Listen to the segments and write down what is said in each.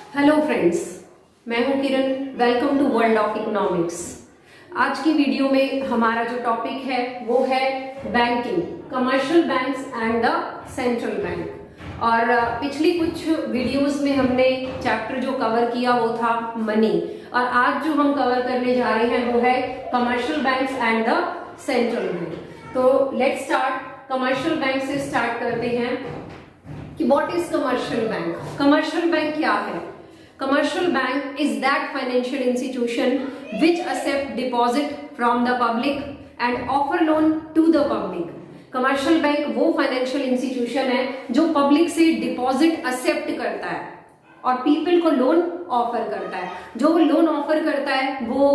Hello friends, मैं हूं Kiran. Welcome to world of economics. आज की वीडियो में हमारा जो टॉपिक है वो है banking, commercial banks and the central bank. और पिछली कुछ वीडियोस में हमने चैप्टर जो कवर किया वो था मनी, और आज जो हम कवर करने जा रहे हैं वो है commercial banks and the central bank. तो लेट्स स्टार्ट। कमर्शियल बैंक से स्टार्ट करते हैं कि what is commercial bank. Commercial bank क्या है? Commercial bank is that financial institution which accept deposit from the public and offer loan to the public. Commercial bank वो financial institution है जो public से डिपॉजिट एक्सेप्ट करता है और people को लोन ऑफर करता है। जो लोन ऑफर करता है वो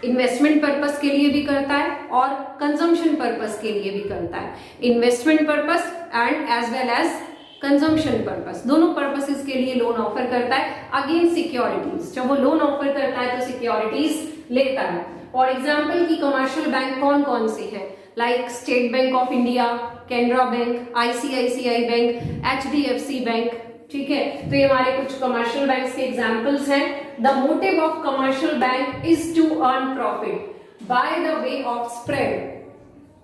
इन्वेस्टमेंट पर्पस के लिए भी करता है और कंजम्पशन पर्पस के लिए भी करता है। Investment purpose and as well as consumption purpose, दोनों पर्पसेस के लिए लोन ऑफर करता है अगेंस्ट सिक्योरिटीज। जब वो लोन ऑफर करता है तो सिक्योरिटीज लेता है। फॉर एग्जाम्पल की कमर्शियल बैंक कौन कौन से हैं, like State Bank of India, Canara bank, ICICI bank, HDFC bank. ठीक है, तो ये हमारे कुछ कमर्शियल बैंक्स के एग्जाम्पल्स हैं। The motive of commercial bank is to earn profit by the way of spread.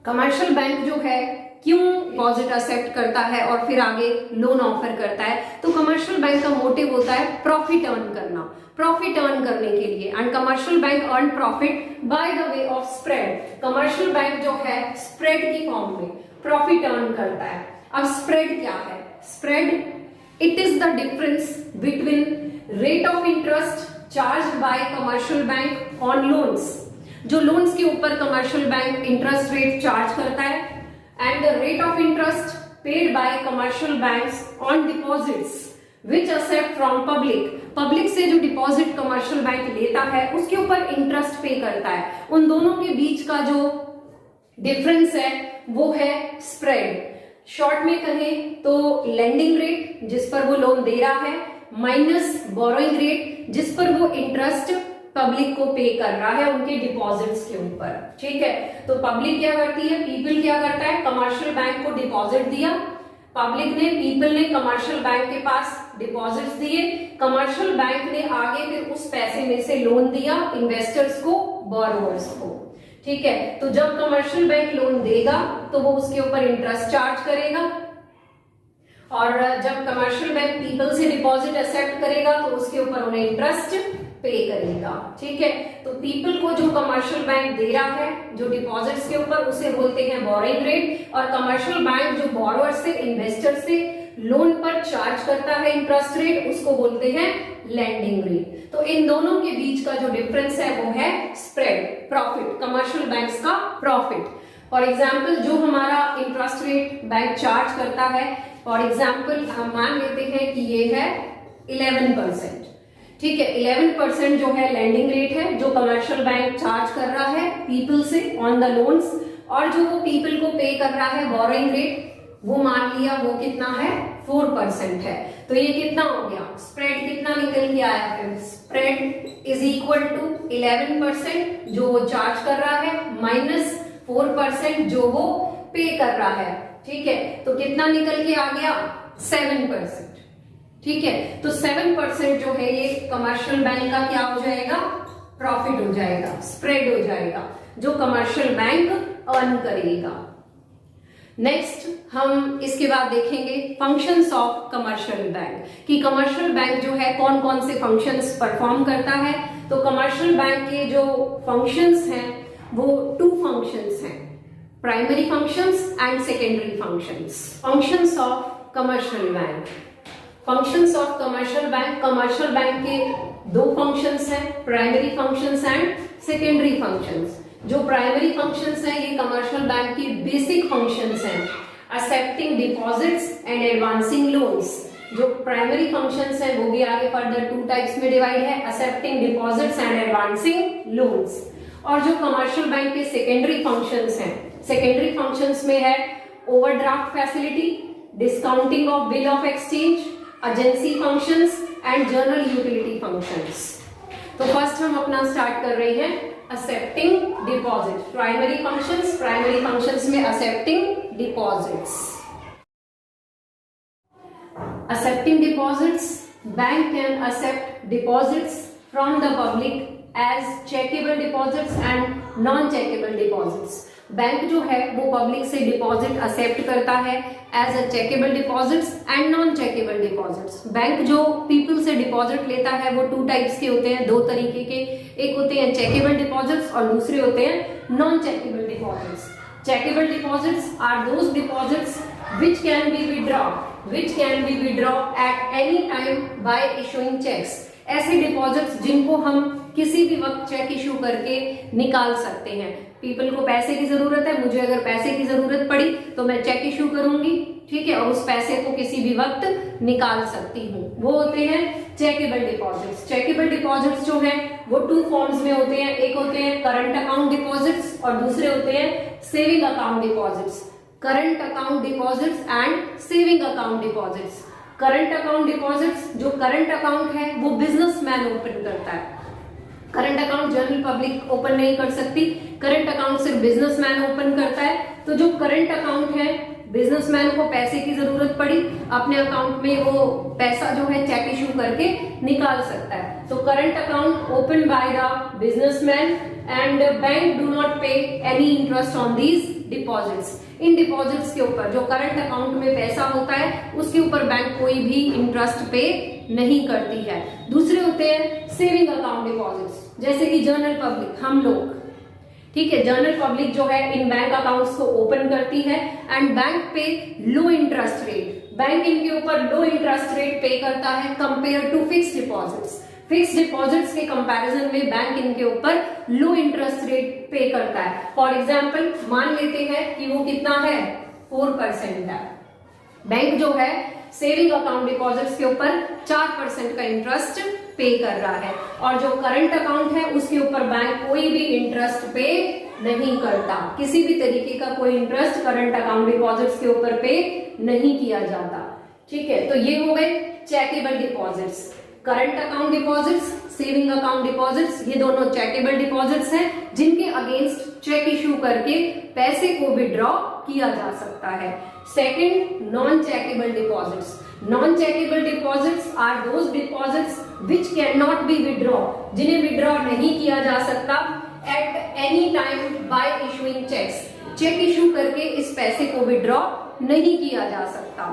Commercial bank जो है क्यों डिपॉजिट एक्सेप्ट करता है और फिर आगे लोन ऑफर करता है? तो कमर्शियल बैंक का मोटिव होता है प्रॉफिट अर्न करना, प्रॉफिट अर्न करने के लिए। And commercial bank earn profit by the way of spread. Commercial bank जो है स्प्रेड की फॉर्म में प्रॉफिट अर्न करता है। अब स्प्रेड क्या है? Spread it is the difference between rate of interest charge by commercial bank on loans. जो लोन्स के ऊपर commercial bank interest rate charge करता है and the rate of interest paid by commercial banks on deposits which accept from public। Public से जो deposit commercial bank लेता है उसके ऊपर इंटरेस्ट पे करता है। उन दोनों के बीच का जो डिफरेंस है वो है स्प्रेड। शॉर्ट में कहें तो लेंडिंग रेट जिस पर वो लोन दे रहा है माइनस बोरोइंग रेट जिस पर वो इंटरेस्ट पब्लिक को पे कर रहा है उनके डिपॉजिट्स के ऊपर। ठीक है, तो पब्लिक क्या करती है, पीपल क्या करता है, कमर्शियल बैंक को डिपॉजिट दिया, पब्लिक ने, पीपल ने कमर्शियल बैंक के पास डिपॉजिट्स दिए, कमर्शियल बैंक ने आगे फिर उस पैसे में से लोन दिया इन्वेस्टर्स को, बोरोवर्स को। ठीक है, तो जब कमर्शियल बैंक लोन देगा तो वो उसके ऊपर इंटरेस्ट चार्ज करेगा, और जब कमर्शियल बैंक पीपल से डिपॉजिट एक्सेप्ट करेगा तो उसके ऊपर उन्हें इंटरेस्ट पे करेगा। ठीक है, तो पीपल को जो कमर्शियल बैंक दे रहा है जो डिपॉजिट्स के ऊपर उसे बोलते हैं बोरोइंग रेट, और कमर्शियल बैंक जो बोरोअर से, इन्वेस्टर से लोन पर चार्ज करता है इंटरेस्ट रेट उसको बोलते हैं लैंडिंग रेट। तो इन दोनों के बीच का जो डिफरेंस है वो है स्प्रेड, प्रॉफिट, कमर्शियल बैंक्स का प्रॉफिट। फॉर एग्जाम्पल जो हमारा इंटरेस्ट रेट बैंक चार्ज करता है, फॉर एग्जाम्पल हम मान लेते हैं कि ये है 11%। ठीक है, 11% जो है लैंडिंग रेट है जो कमर्शियल बैंक चार्ज कर रहा है पीपल से ऑन द लोन्स, और जो वो पीपल को पे कर रहा है बोरोइंग रेट वो मान लिया वो कितना है, 4% है। तो ये कितना हो गया, स्प्रेड कितना निकल के आया? फिर स्प्रेड इज इक्वल टू 11% जो वो चार्ज कर रहा है माइनस 4% जो वो पे कर रहा है। ठीक है, तो कितना निकल के आ गया, 7%। ठीक है, तो 7% जो है ये कमर्शियल बैंक का क्या हो जाएगा, प्रॉफिट हो जाएगा, स्प्रेड हो जाएगा जो कमर्शियल बैंक अर्न करेगा। नेक्स्ट हम इसके बाद देखेंगे फंक्शंस ऑफ कमर्शियल बैंक, कि कमर्शियल बैंक जो है कौन कौन से फंक्शंस परफॉर्म करता है। तो कमर्शियल बैंक के जो फंक्शंस हैं वो 2 फंक्शंस हैं, primary functions and secondary functions. Functions of commercial bank, functions of commercial bank, commercial bank के 2 फंक्शंस हैं, primary functions and secondary functions. जो प्राइमरी फंक्शंस हैं ये कमर्शियल बैंक की बेसिक फंक्शंस हैं, accepting deposits and advancing loans. जो primary functions हैं वो भी आगे फर्दर 2 टाइप्स में डिवाइड है, accepting deposits and advancing loans. और जो कमर्शियल बैंक के सेकेंडरी फंक्शंस हैं, सेकेंडरी फंक्शंस में है overdraft facility, discounting of bill of exchange, agency functions and general utility functions. तो फर्स्ट हम अपना स्टार्ट कर रहे हैं एक्सेप्टिंग डिपॉजिट। प्राइमरी फंक्शंस में accepting deposits. Accepting deposits bank can accept deposits from the public as chequable deposits and non chequable deposits. Bank जो है वो पब्लिक से डिपॉजिट एक्सेप्ट करता है as a chequable deposits and non chequable deposits. Bank जो people से deposit लेता है वो 2 टाइप्स के होते हैं, 2 तरीके के। एक होते हैं चेकेबल डिपॉजिट्स और दूसरे होते हैं non chequable deposits. Chequable deposits are those deposits which can be withdrawn at any time by issuing checks। ऐसे डिपॉजिट्स जिनको हम किसी भी वक्त चेक इशू करके निकाल सकते हैं। पीपल को पैसे की जरूरत है, मुझे अगर पैसे की जरूरत पड़ी तो मैं चेक इशू करूंगी, ठीक है, और उस पैसे को किसी भी वक्त निकाल सकती हूँ। वो होते हैं चेकेबल डिपॉजिट्स। चेकेबल डिपॉजिट्स जो हैं वो 2 फॉर्म्स में होते हैं। एक होते हैं करंट अकाउंट डिपॉजिट्स और दूसरे होते हैं saving account deposits. Current account deposits and saving account deposits. Current account deposits, जो करंट अकाउंट है वो बिजनेसमैन ओपन करता है। Current account general public open नहीं कर सकती, करंट अकाउंट सिर्फ बिजनेसमैन ओपन करता है। तो जो करंट अकाउंट है, बिजनेसमैन को पैसे की जरूरत पड़ी, अपने अकाउंट में वो पैसा जो है चेक इशू करके निकाल सकता है। तो current account open by the businessman and bank do not pay any interest on these deposits. इन डिपॉजिट्स के ऊपर जो करंट अकाउंट में पैसा होता है उसके ऊपर बैंक कोई भी इंटरेस्ट पे नहीं करती है। दूसरे होते हैं सेविंग अकाउंट डिपॉजिट्स, जैसे कि जनरल पब्लिक, हम लोग, ठीक है, जनरल पब्लिक जो है इन बैंक अकाउंट्स को ओपन करती है एंड बैंक पे लो इंटरेस्ट रेट, बैंक इनके ऊपर लो इंटरेस्ट रेट पे करता है compare to fix deposits. Fix deposits के कंपैरिजन में बैंक इनके ऊपर लो इंटरेस्ट रेट पे करता है। फॉर एग्जांपल मान लेते हैं कि वो कितना है, 4% है। बैंक जो है सेविंग अकाउंट डिपॉजिट्स के ऊपर 4% का इंटरेस्ट पे कर रहा है और जो करंट अकाउंट है उसके ऊपर बैंक कोई भी इंटरेस्ट पे नहीं करता। किसी भी तरीके का कोई इंटरेस्ट करंट अकाउंट डिपॉजिट्स के ऊपर पे नहीं किया जाता, ठीक है। तो ये हो गए checkable deposits. Current account deposits, saving account deposits, ये दोनों चेकेबल डिपॉजिट्स हैं जिनके अगेंस्ट चेक इशू करके पैसे को विड्रॉ किया जा सकता है। Second, non chequable deposits. Non chequable deposits are those deposits which can not be withdraw, जिन्हें विड्रॉ नहीं किया जा सकता at any time by issuing cheques. Cheque issue करके इस पैसे को विड्रॉ नहीं किया जा सकता।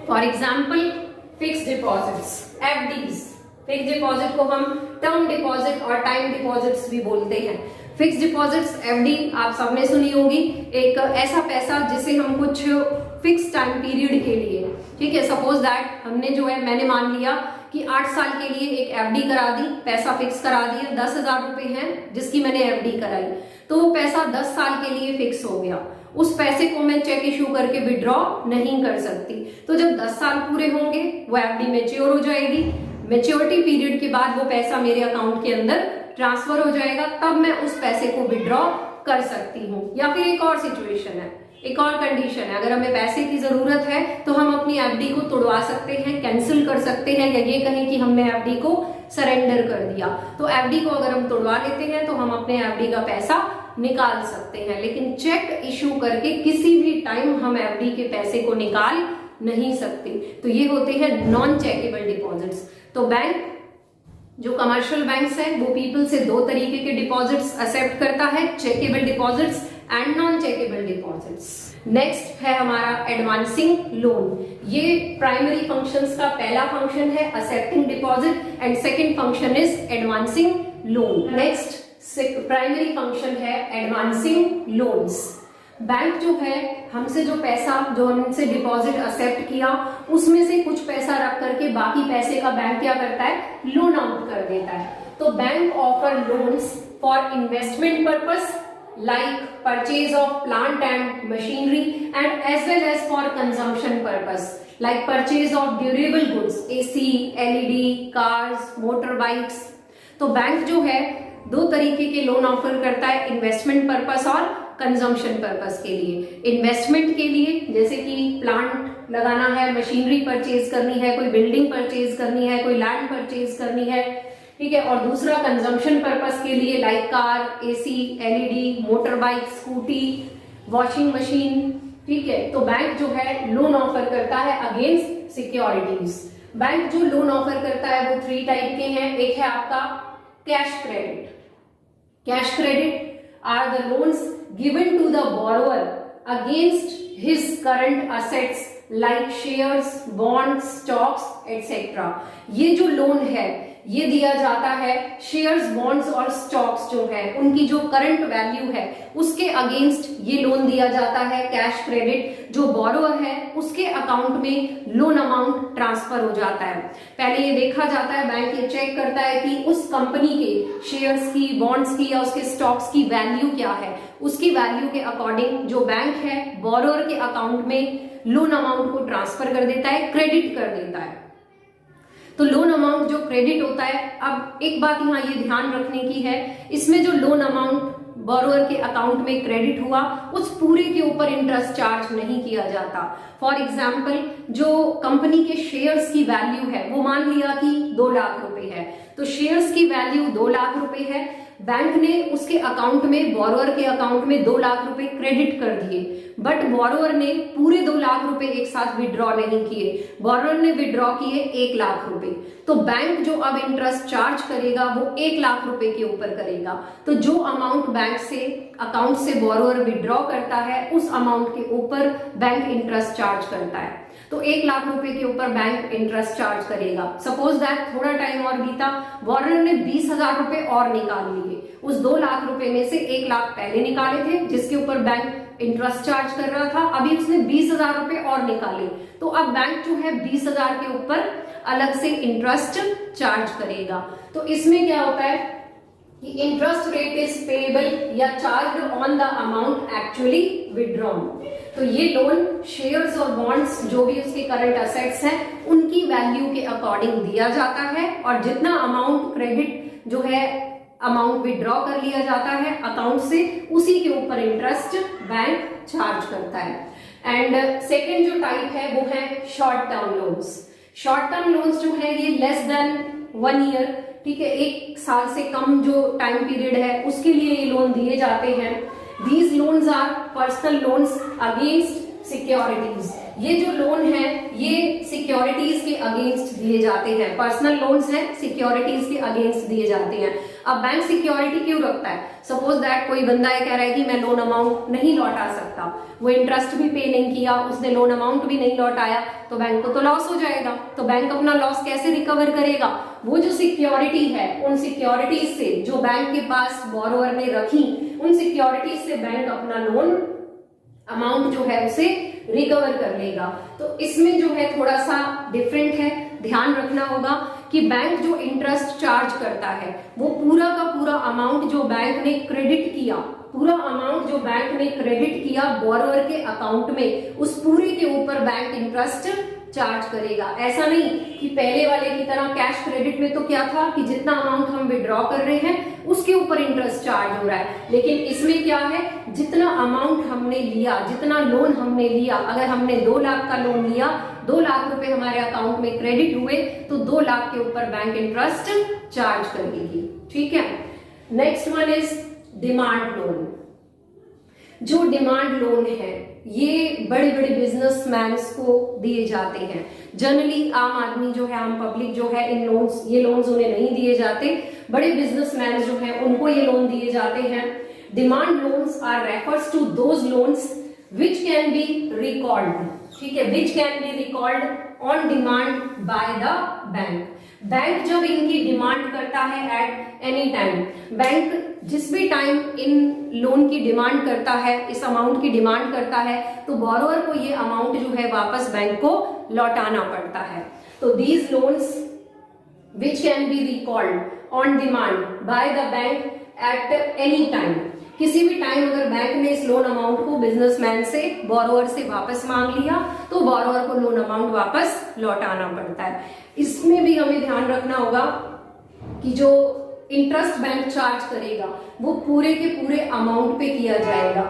For example fix deposits, FDs. Fix deposit को हम टर्म डिपॉजिट और टाइम डिपॉजिट्स भी बोलते हैं। फिक्स डिपॉजिट्स, एफडी, आप सबने सुनी होगी, एक ऐसा पैसा जिसे हम कुछ फिक्स टाइम पीरियड के लिए, ठीक है, सपोज दैट हमने जो है, मैंने मान लिया कि 8 साल के लिए एक एफडी करा दी, पैसा फिक्स करा दिया, 10,000 रुपए हैं जिसकी मैंने एफडी कराई, तो वो पैसा 10 साल के लिए फिक्स हो गया। उस पैसे को मैं चेक इशू करके विड्रॉ नहीं कर सकती। तो जब 10 साल पूरे होंगे वो एफडी मैच्योर हो जाएगी, मैच्योरिटी पीरियड के बाद वो पैसा मेरे अकाउंट के अंदर ट्रांसफर हो जाएगा, तब मैं उस पैसे को विड्रॉ कर सकती हूँ। या फिर एक और सिचुएशन है, एक और कंडीशन है, अगर हमें पैसे की जरूरत है तो हम अपनी एफडी को तोड़वा सकते हैं, कैंसिल कर सकते हैं, या ये कहें कि हमने एफडी को सरेंडर कर दिया। तो एफडी को अगर हम तोड़वा लेते हैं तो हम अपने एफडी का पैसा निकाल सकते हैं, लेकिन चेक इशू करके किसी भी टाइम हम एफडी के पैसे को निकाल नहीं सकते। तो ये होते हैं नॉन चेकेबल डिपॉजिट्स। तो बैंक, जो कमर्शियल बैंक्स है, वो पीपल से 2 तरीके के डिपॉजिट्स एक्सेप्ट करता है, checkable deposits and non chequable deposits. Next है हमारा एडवांसिंग लोन। ये प्राइमरी फंक्शंस का पहला फंक्शन है, accepting deposit, and second function is advancing loan. Next primary function है एडवांसिंग लोन्स। बैंक जो है हमसे जो पैसा, जो हमसे डिपॉजिट एक्सेप्ट किया, उसमें से कुछ पैसा रख करके बाकी पैसे का बैंक क्या करता है, लोन आउट कर देता है। तो bank offer loans for investment purpose like purchase of plant and machinery, and as well as for consumption purpose like purchase of durable goods, AC, LED, cars, motorbikes। तो bank जो है 2 तरीके के loan offer करता है, investment purpose और consumption purpose के लिए। इन्वेस्टमेंट के लिए जैसे कि प्लांट लगाना है, मशीनरी परचेज करनी है, कोई बिल्डिंग परचेज करनी है, कोई लैंड परचेज करनी है, ठीक है। और दूसरा कंजम्पशन पर्पस के लिए like car, AC, LED, motor bike, scooty, washing machine, ठीक है। तो बैंक जो है लोन ऑफर करता है अगेंस्ट सिक्योरिटीज। बैंक जो लोन ऑफर करता है वो 3 टाइप के हैं। एक है आपका cash credit. Cash credit are the loans given to the borrower against his current assets like shares, bonds, stocks etcetera. ये जो लोन है ये दिया जाता है शेयर्स, बॉन्ड्स और स्टॉक्स जो है उनकी जो करंट वैल्यू है उसके अगेंस्ट ये लोन दिया जाता है। कैश क्रेडिट जो बोरोवर है उसके अकाउंट में लोन अमाउंट ट्रांसफर हो जाता है। पहले ये देखा जाता है, बैंक ये चेक करता है कि उस कंपनी के शेयर्स की, बॉन्ड्स की या उसके स्टॉक्स की वैल्यू क्या है। उसकी वैल्यू के अकॉर्डिंग जो बैंक है बोरोवर के अकाउंट में लोन अमाउंट को ट्रांसफर कर देता है, क्रेडिट कर देता है। तो लोन अमाउंट जो क्रेडिट होता है, अब एक बात यहाँ ये ध्यान रखने की है, इसमें जो लोन अमाउंट बोरोवर के अकाउंट में क्रेडिट हुआ उस पूरे के ऊपर इंटरेस्ट चार्ज नहीं किया जाता। फॉर एग्जाम्पल जो कंपनी के शेयर्स की वैल्यू है वो मान लिया कि 2 लाख रुपए है, तो शेयर्स की वैल्यू 2 लाख रुपए है, बैंक ने उसके अकाउंट में, बोरोवर के अकाउंट में 2 लाख रुपए क्रेडिट कर दिए, बट बोरोवर ने पूरे 2 लाख रुपए एक साथ विड्रॉ नहीं किए, बोरोवर ने विड्रॉ किए 1 लाख रुपए। तो बैंक जो अब इंटरेस्ट चार्ज करेगा वो 1 लाख रुपए के ऊपर करेगा। तो जो अमाउंट बैंक से, अकाउंट से बोरोवर विड्रॉ करता है उस अमाउंट के ऊपर बैंक इंटरेस्ट चार्ज करता है। तो 1 लाख रुपए के ऊपर बैंक इंटरेस्ट चार्ज करेगा। सपोज दैट थोड़ा टाइम और बीता, बोरोवर ने 20,000 रुपए और निकाल लिए। उस 2 लाख रुपए में से 1 लाख पहले निकाले थे जिसके ऊपर बैंक इंटरेस्ट चार्ज कर रहा था, अभी उसने 20,000 रुपए और निकाले, तो अब बैंक जो है 20,000 के ऊपर अलग से इंटरेस्ट चार्ज करेगा। तो इसमें क्या होता है कि इंटरेस्ट रेट इज पेएबल या charge on the amount actually withdrawn. तो ये लोन शेयर्स और बॉन्ड्स जो भी उसके करंट असेट्स हैं उनकी वैल्यू के अकॉर्डिंग दिया जाता है, और जितना अमाउंट क्रेडिट जो है अमाउंट विड्रॉ कर लिया जाता है अकाउंट से, उसी के ऊपर इंटरेस्ट बैंक चार्ज करता है। एंड सेकेंड जो टाइप है वो है short term loans. Short term loans जो है ये लेस देन 1 ईयर, ठीक है, 1 साल से कम जो टाइम पीरियड है उसके लिए ये लोन दिए जाते हैं। These loans are personal loans against securities. ये जो लोन है ये सिक्योरिटीज के अगेंस्ट दिए जाते हैं। पर्सनल लोन्स हैं, सिक्योरिटीज के अगेंस्ट दिए जाते हैं। अब बैंक सिक्योरिटी क्यों रखता है? सपोज दैट कोई बंदा ये कह रहा है कि मैं लोन अमाउंट नहीं लौटा सकता, वो इंटरेस्ट भी पे नहीं किया, उसने लोन अमाउंट भी नहीं लौटाया, तो बैंक को तो लॉस हो जाएगा। तो बैंक अपना लॉस कैसे रिकवर करेगा? वो जो सिक्योरिटी है उन सिक्योरिटीज से जो बैंक के पास बोरोवर ने रखी, उन सिक्योरिटीज से बैंक अपना लोन अमाउंट जो है उसे रिकवर कर लेगा। तो इसमें जो है थोड़ा सा डिफरेंट है, ध्यान रखना होगा कि बैंक जो इंटरेस्ट चार्ज करता है वो पूरा का पूरा अमाउंट जो बैंक ने क्रेडिट किया, पूरा अमाउंट जो बैंक ने क्रेडिट किया बोरोवर के अकाउंट में, उस पूरे के ऊपर बैंक इंटरेस्ट चार्ज करेगा। ऐसा नहीं कि पहले वाले की तरह कैश क्रेडिट में तो क्या था कि जितना अमाउंट हम विड्रॉ कर रहे हैं उसके ऊपर इंटरेस्ट चार्ज हो रहा है, लेकिन इसमें क्या है, जितना अमाउंट हमने लिया, जितना लोन हमने लिया, अगर हमने 2 लाख का लोन लिया, 2 लाख रुपए हमारे अकाउंट में क्रेडिट हुए तो 2 लाख के ऊपर बैंक इंटरेस्ट चार्ज करेगी। ठीक है। Next one is demand loan. जो डिमांड लोन है ये बड़े बड़े बिजनेसमैन को दिए जाते हैं। जनरली आम आदमी जो है, आम पब्लिक जो है, ये लोन्स उन्हें नहीं दिए जाते। बड़े बिजनेसमैन जो हैं उनको ये लोन दिए जाते हैं। Demand loans are refers to those loans which can be recalled, ठीक है, which can be recalled on demand by the bank. Bank जब इनकी डिमांड करता है एट एनी टाइम, बैंक जिस भी टाइम इन लोन की डिमांड करता है, इस अमाउंट की डिमांड करता है, तो बोरोवर को ये अमाउंट जो है वापस बैंक को लौटाना पड़ता है। तो these loans which can be recalled on demand by the bank at any time, किसी भी टाइम अगर बैंक ने इस लोन अमाउंट को बिजनेसमैन से, बोरोवर से वापस मांग लिया तो बोरोवर को लोन अमाउंट वापस लौटाना पड़ता है। इसमें भी हमें ध्यान रखना होगा कि जो इंटरेस्ट बैंक चार्ज करेगा वो पूरे के पूरे अमाउंट पे किया जाएगा।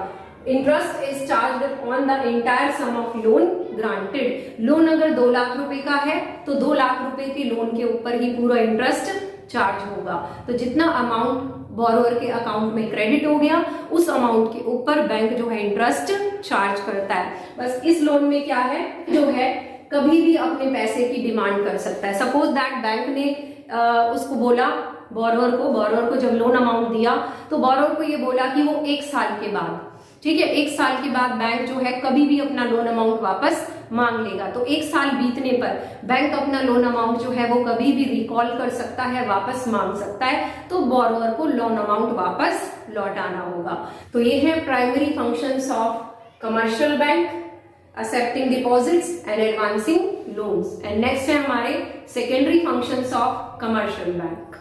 Interest is charge on the entire sum of loan granted. Loan अगर 2 लाख रुपए का है तो 2 लाख रुपए के लोन के ऊपर ही पूरा इंटरेस्ट चार्ज होगा। तो जितना अमाउंट बोरोवर के अकाउंट में क्रेडिट हो गया उस अमाउंट के ऊपर बैंक जो है इंटरेस्ट चार्ज करता है। बस इस लोन में क्या है जो है कभी भी अपने पैसे की डिमांड कर सकता है। सपोज दैट बैंक ने उसको बोला, बोरोअर को जब लोन अमाउंट दिया तो बोरोअर को ये बोला कि वो 1 साल के बाद, ठीक है, 1 साल के बाद बैंक जो है कभी भी अपना लोन अमाउंट वापस मांग लेगा। तो 1 साल बीतने पर बैंक अपना लोन अमाउंट जो है वो कभी भी रिकॉल कर सकता है, वापस मांग सकता है, तो बोरोअर को लोन अमाउंट वापस लौटाना होगा। तो ये है primary functions of commercial bank, accepting deposits and advancing loans. And next है हमारे secondary functions of commercial bank.